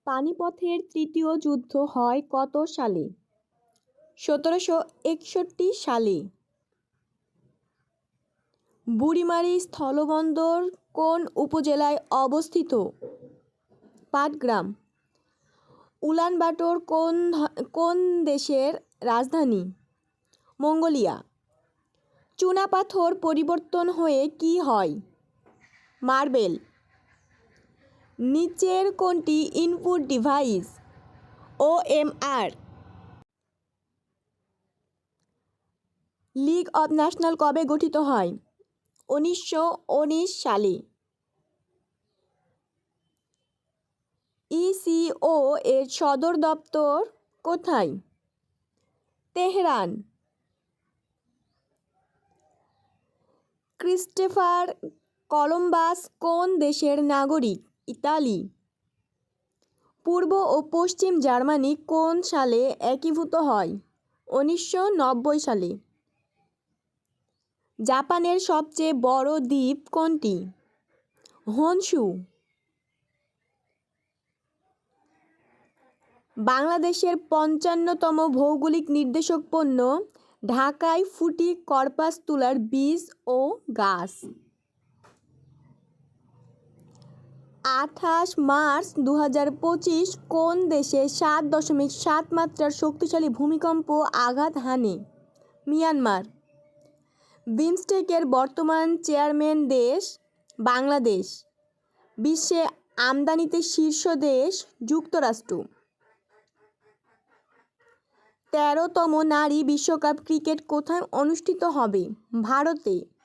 পানিপথের তৃতীয় যুদ্ধ হয় কত সালে? 1761 সালে। বুড়িমারি স্থলবন্দর কোন উপজেলায় অবস্থিত? পাটগ্রাম। উলানবাটর কোন দেশের রাজধানী? মঙ্গোলিয়া। চুনাপাথর পরিবর্তন হয়ে কি হয়? মার্বেল। নিচের কোনটি input device? OMR। League of nation কবে গঠিত হয়? 1919 সালে। ECO এর সদর দপ্তর কোথায়? তেহরান। ক্রিস্টোফার কলম্বাস কোন দেশের নাগরিক? ইতালি। পূর্ব ও পশ্চিম জার্মানি কোন সালে একীভূত হয়? 1990 সালে। জাপানের সবচেয়ে বড় দ্বীপ কোনটি? হনশু। বাংলাদেশের 55তম ভৌগোলিক নির্দেশক পণ্য ঢাকায় ফুটি কর্পাস তুলার বীজ ও গাছ। 28 মার্চ 2025 কোন দেশে 7.7 মাত্রার শক্তিশালী ভূমিকম্প আঘাত হানে? মিয়ানমার। বিমস্টেকের বর্তমান চেয়ারম্যান দেশ? বাংলাদেশ। বিশ্বে আমদানিতে শীর্ষ দেশ? যুক্তরাষ্ট্র। 13তম নারী বিশ্বকাপ ক্রিকেট কোথায় অনুষ্ঠিত হবে? ভারতে।